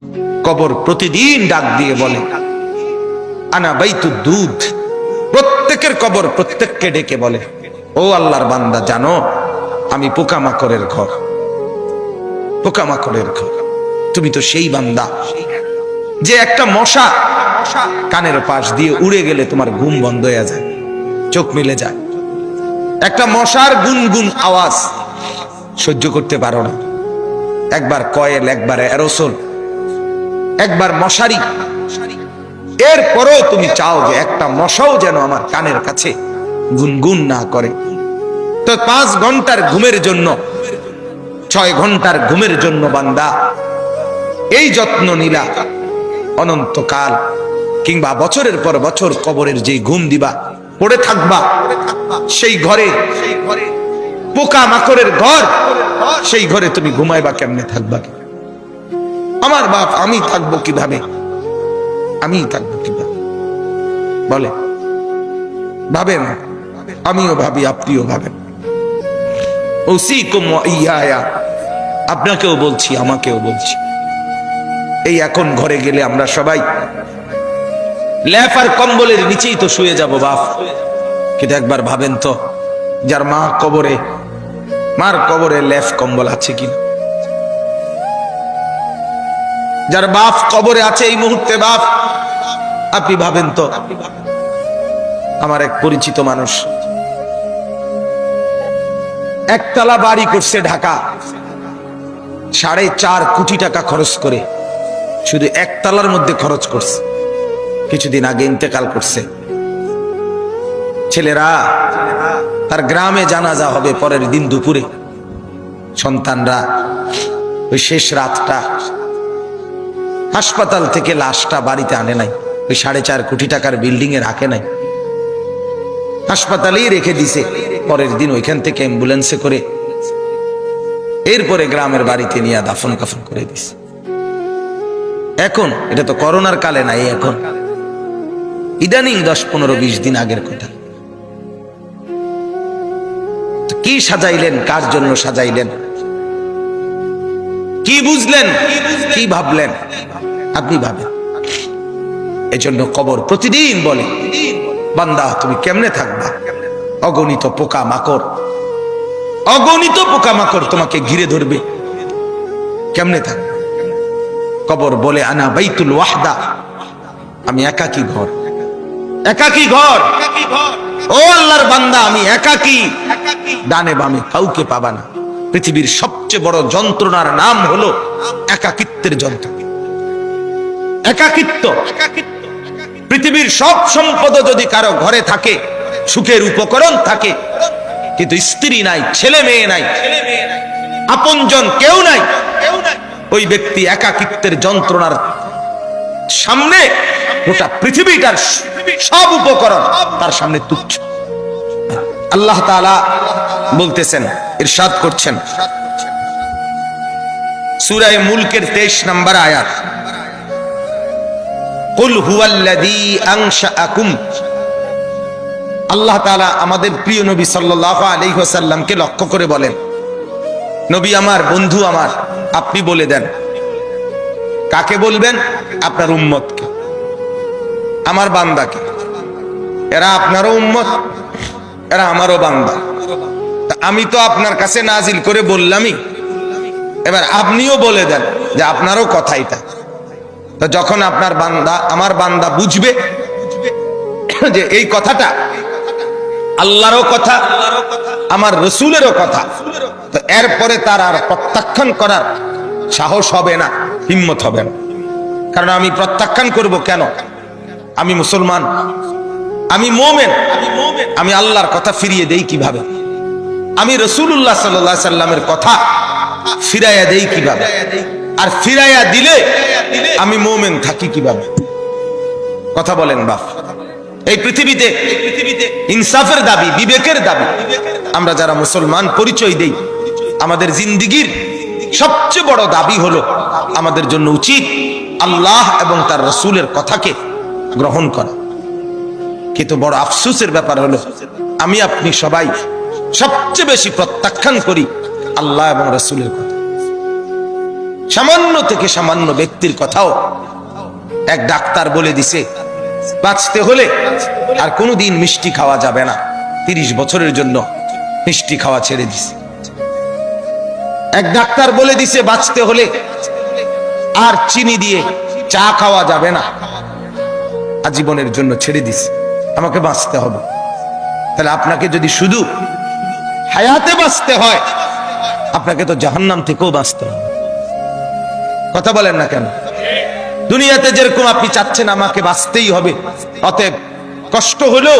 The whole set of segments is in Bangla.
কবর প্রতিদিন ডাক দিয়ে বলে আনা বাইতুদ দুধ। প্রত্যেকের কবর প্রত্যেককে ডেকে বলে, ও আল্লাহর বান্দা, জানো আমি পোকামাকড়ের ঘর, পোকামাকড়ের ঘর। তুমি তো সেই বান্দা যে একটা মশা কানের পাশ দিয়ে উড়ে গেলে তোমার ঘুম বন্ধ হয়ে যায়, চোখ মিলে যায়। একটা মশার গুনগুন আওয়াজ সহ্য করতে পারো না। একবার কয়েল, একবার অ্যারোসোল, একবার মশারি, এরপরও তুমি চাও যে একটা মশাও যেন আমার কানের কাছে গুনগুন না করে। তো 5 ঘন্টার ঘুমের জন্য, 6 ঘন্টার ঘুমের জন্য বান্দা এই যত্ন নিলা, অনন্তকাল কিংবা বছরের পর বছর কবরের যে ঘুম দিবা, পড়ে থাকবা সেই ঘরে, পোকা মাকড়ের ঘর, সেই ঘরে তুমি ঘুমাইবা কেমনে, থাকবা? আমার বাপ, আমি থাকবো কিভাবে? আমি থাকবো কিভাবে বলে? ভাবেন, আমিও ভাবি, আপনিও ভাবেন। ওসিকুম ওয়া ইয়া, আপনাকেও বলছি, আমাকেও বলছি। এই এখন ঘরে গেলে আমরা সবাই ল্যাপ আর কম্বলের নিচেই তো শুয়ে যাব বাপ। কিন্তু একবার ভাবেন তো, যার মা কবরে, মার কবরে ল্যাপ কম্বল আছে কিনা? যার বাপ কবরে আছে এই মুহূর্তে, বাপ আপনি ভাবেন তো। আমার এক পরিচিত মানুষ একতলা বাড়ি করছে ঢাকা, 4.5 কোটি টাকা খরচ করে, শুধু একতলার মধ্যে খরচ করছে। কিছুদিন আগে ইন্তেকাল করছে। ছেলেরা, তার গ্রামে জানাজা হবে পরের দিন দুপুরে। সন্তানরা ওই শেষ রাতটা হাসপাতাল থেকে লাশটা বাড়িতে আনে নাই, ওই 4.5 কোটি টাকার বিল্ডিং এ রাখে নাই, হাসপাতালেই রেখে দিছে। পরের দিন ওইখান থেকে অ্যাম্বুলেন্সে করে এরপরে গ্রামের বাড়িতে নিয়ে দাফন কাফন করে দিছে। এখন এটা তো করোনার কালে নাই, এখন ইদানিং 10-15-20 দিন আগের কথা। কি সাজাইলেন, কার জন্য সাজাইলেন, কি বুঝলেন, কি ভাবলেন? আপনি ভাবেন। এজন্য কবর প্রতিদিন বলে, বান্দা তুমি কেমনে থাকবা? অগণিত পোকা মাকড়, অগণিত পোকা মাকড় তোমাকে ঘিরে ধরবে, কেমনে থাকবে? কবর বলে আনা বাইতুল ওয়াহদা, আমি একাকী ঘর, একাকী ঘর। ও আল্লাহর বান্দা, আমি একাকী, ডানে বামে কাউকে পাবা না। পৃথিবীর সবচেয়ে বড় যন্ত্রণার নাম হলো একাকিত্বের যন্ত্রণা, একাকিত্ব। পৃথিবীর সব সম্পদ যদি কারো ঘরে থাকে, সুখের উপকরণ থাকে, কিন্তু স্ত্রী নাই, ছেলে মেয়ে নাই, আপনজন কেউ নাই, ওই ব্যক্তি একাকিত্বের যন্ত্রণার সামনে গোটা পৃথিবীটার সব উপকরণ তার সামনে তুচ্ছ। আল্লাহ তাআলা বলতেছেন, ইরশাদ করছেন সূরা মুলকের 23 নম্বর আয়াত, কুল হুয়াল্লাযী আনশাআকুম। আল্লাহ তাআলা আমাদের প্রিয় নবী সাল্লাল্লাহু আলাইহি ওয়াসাল্লামকে লক্ষ্য করে বলেন, নবী আমার, বন্ধু আমার, আপনি বলে দেন। কাকে বলবেন? আপনার উম্মতকে, আমার বান্দাকে। এরা আপনারও উম্মত, এরা আমারও বান্দা। আমি তো আপনার কাছে নাজিল করে বললামই, এবার আপনিও বলে দেন যে আপনারও কথা এটা। তো যখন আপনার বান্দা, আমার বান্দা বুঝবে যে এই কথাটা আল্লাহরও কথা, আমার রসুলেরও কথা, তো এরপরে তার আর প্রত্যাখ্যান করার সাহস হবে না, হিম্মত হবে না। কারণ আমি প্রত্যাখ্যান করব কেন? আমি মুসলমান, আমি মুমিন, আমি আল্লাহর কথা ফিরিয়ে দেই কিভাবে? আমি রাসূলুল্লাহ সাল্লাল্লাহু আলাইহি সাল্লামের কথা ফিরাইয়া দেই কিভাবে? আর ফিরাইয়া দিলে আমি মুমিন থাকি কিভাবে? কথা বলেন বাপ। এই পৃথিবীতে ইনসাফের দাবি, বিবেকের দাবি, আমরা যারা মুসলমান পরিচয় দেই, আমাদের জিন্দেগীর সবচেয়ে বড় দাবি হলো আমাদের জন্য উচিত আল্লাহ এবং তার রাসূলের কথাকে গ্রহণ করা। কিন্তু বড় আফসোসের ব্যাপার হলো আমি আপনি সবাই সবচেয়ে বেশি প্রত্যাখ্যান করি আল্লাহ এবং রাসূলের কথা। সামান্য থেকে সামান্য ব্যক্তির কথাও এক ডাক্তার বলে দিছে বাঁচতে হলে আর কোনোদিন মিষ্টি খাওয়া যাবে না, 30 বছরের জন্য মিষ্টি খাওয়া ছেড়ে দিছে। এক ডাক্তার বলে দিছে বাঁচতে হলে আর চিনি দিয়ে চা খাওয়া যাবে না, আজীবনের জন্য ছেড়ে দিছে। আমাকে বাঁচতে হবে। তাহলে আপনাকে যদি শুধু হায়াতে বাঁচতে হয়, আপনাকে তো জাহান্নাম থেকেও বাঁচতে হবে। কথা বলেন না কেন? দুনিয়াতে যেরকম আপনি চাচ্ছেন আমাকে বাঁচতেই হবে, অতএব কষ্ট হলেও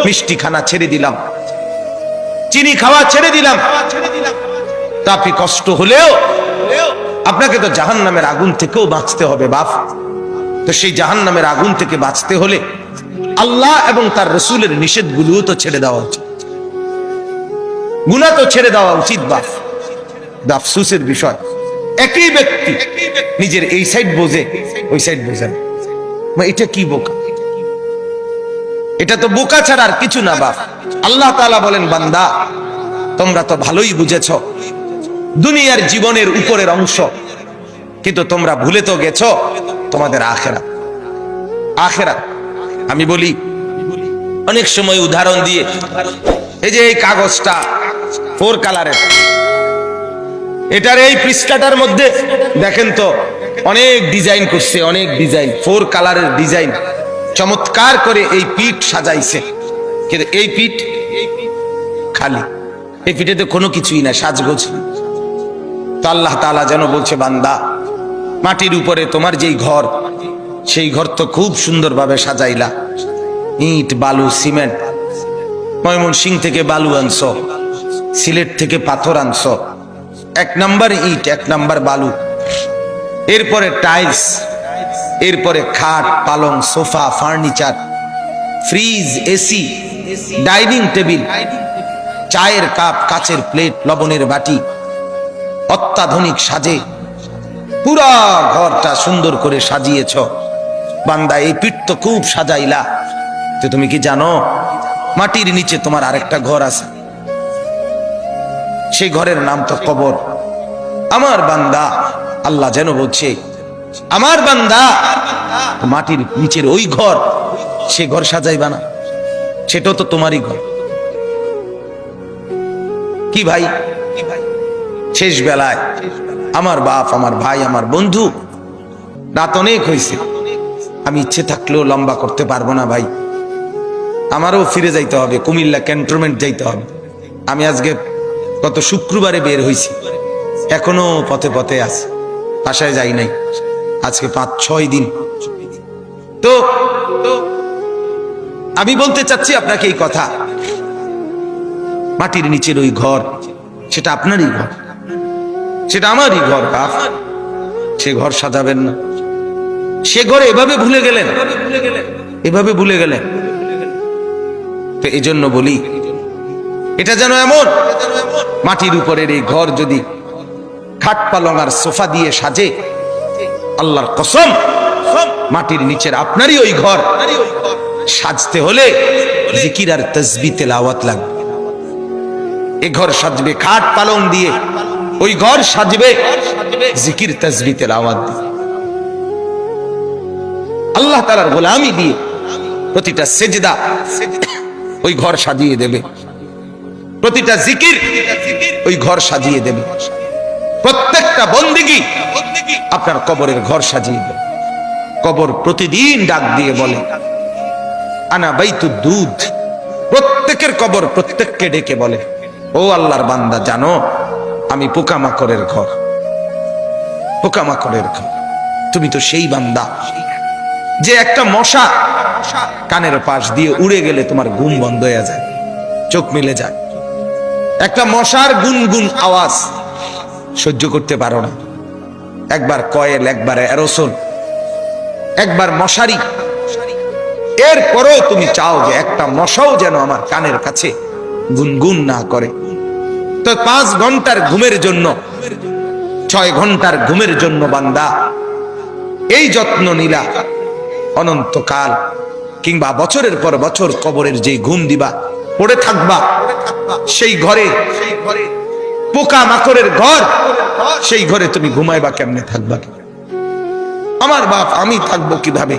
মিষ্টি খানা ছেড়ে দিলাম, চিনি খাওয়া ছেড়ে দিলাম, তা আপনি কষ্ট হলেও আপনাকে তো জাহান্নামের আগুন থেকেও বাঁচতে হবে বাপ। তো সেই জাহান্নামের আগুন থেকে বাঁচতে হলে আল্লাহ এবং তার রসুলের নিষেধগুলোও তো ছেড়ে দেওয়া উচিত, গুনাহ তো ছেড়ে দেওয়া উচিত বাপ। আফসোসের বিষয়, একই ব্যক্তি নিজের এই সাইড বোঝে, ওই সাইড বোঝে না। এটা কি বোকা? এটা তো বোকা ছাড়া আর কিছু না বাপ। আল্লাহ তাআলা বলেন, বান্দা তোমরা তো ভালোই বুঝেছ দুনিয়ার জীবনের উপরের অংশ, কিন্তু তোমরা ভুলে তো গেছো তোমাদের আখিরাত। আখিরাত আমি বলি অনেক সময় উদাহরণ দিয়ে, এই যে এই কাগজটা 4 কালারের, এটার এই পৃষ্ঠাটার মধ্যে দেখেন তো অনেক ডিজাইন করছে, অনেক ডিজাইন, 4 কালারের ডিজাইন, চমৎকার করে এই পিঠ সাজাইছে। কিন্তু এই পিঠ খালি, এই পিঠেতে কোনো কিছুই না, সাজগোজ। তো আল্লাহ তাআলা যেন বলছে, বান্দা মাটির উপরে তোমার যেই ঘর, সেই ঘর তো খুব সুন্দরভাবে সাজাইলা, ইট বালু সিমেন্ট, ময়মনসিংহ থেকে বালু আনছো, সিলেট থেকে পাথর আনছো, 1 নাম্বার ইট 1 নাম্বার বালু, এরপরে টাইলস, এরপরে খাট পালং sofa furniture, fridge AC, dining table, চায়ের কাপ, কাচের প্লেট, লবণের বাটি, অত্যাধুনিক সাজে পুরা ঘরটা সুন্দর করে সাজিয়েছ। বান্দা এই পিঠ তো খুব সাজাইলা, তো তুমি কি জানো মাটির নিচে তোমার আরেকটা ঘর আছে? সেই ঘরের নাম তো কবর। আমার বান্দা, আল্লাহ যেন বলছে, আমার বান্দা মাটির নিচের ওই ঘর, সে ঘর সাজাইবা না? সেটাও তো তোমারই ঘর। কি ভাই, শেষ বেলায় আমার বাপ, আমার ভাই, আমার বন্ধু, রাত অনেক হয়েছে, আমি ইচ্ছে থাকলেও লম্বা করতে পারবো না ভাই। আমারও ফিরে যাইতে হবে, কুমিল্লা ক্যান্টনমেন্ট যাইতে হবে। আমি আজকে গত শুক্রবারে বের হয়েছি, এখনো পথে পথে আছি, বাসায় যাই নাই আজকে 5-6 দিন। তো আমি বলতে চাচ্ছি আপনাকে এই কথা, মাটির নিচের ওই ঘর, সেটা আপনারই ঘর, সেটা আমারই ঘর বাপ। সে ঘর সাজাবেন না। সে ঘরে এভাবে ভুলে গেলেন, এভাবে ভুলে গেলেন। তো এই জন্য বলি, এটা যেন এমন মাটির উপরের এই ঘর যদি খাট পালং আর সোফা দিয়ে সাজে, আল্লাহর কসম মাটির নিচের আপনারই ওই ঘর সাজতে হলে জিকির আর তাসবিহ তেলাওয়াত লাগবে। এই ঘর সাজবে খাট পালং দিয়ে, ওই ঘর সাজবে জিকির তাসবিহ তেলাওয়াত দিয়ে, আল্লাহ তাআলার গোলামি দিয়ে। প্রতিটা সেজদা ওই ঘর সাজিয়ে দেবে, প্রতিটা জিকির ওই ঘর সাজিয়ে দেবে, প্রত্যেকটা বন্দেগী আপনার কবরের ঘর সাজিয়ে দেবে। কবর প্রতিদিন ডাক দিয়ে বলে, আনা বাইতুদ দুধ। প্রত্যেকের কবর প্রত্যেককে ডেকে বলে, ও আল্লাহর বান্দা, জানো আমি পোকামাকড়ের ঘর, পোকামাকড়ের ঘর। তুমি তো সেই বান্দা যে একটা মশা কানের পাশ দিয়ে উড়ে গেলে তোমার ঘুম বন্ধ হয়ে যায়, চোখ মিলে যায়। একটা মশার গুনগুন আওয়াজ সহ্য করতে পারো না, একবার কয়েল, একবার অ্যারোসোল, একবার মশারি, এরপরেও তুমি চাও যে একটা মশাও যেন আমার কানের কাছে গুনগুন না করে। তো 5 ঘন্টার ঘুমের জন্য, 6 ঘন্টার ঘুমের জন্য বান্দা এই যত্ন নিলা, অনন্তকাল কিংবা বছরের পর বছর কবরের যে ঘুম দিবা, পড়ে থাকবা সেই ঘরে পোকা মাকড়ের ঘর, সেই ঘরে তুমি ঘুমাইবা কেমনে, থাকবা কেমনে? আমার বাপ, আমি থাকবো কিভাবে?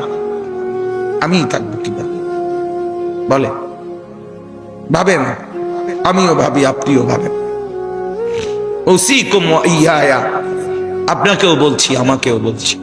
আমি থাকবো কিভাবে বলে? ভাবেন, আমিও ভাবি, আপনিও ভাবেন। ওসিকুম ওয়া ইয়া, আপনাকেও বলছি, আমাকেও বলছি।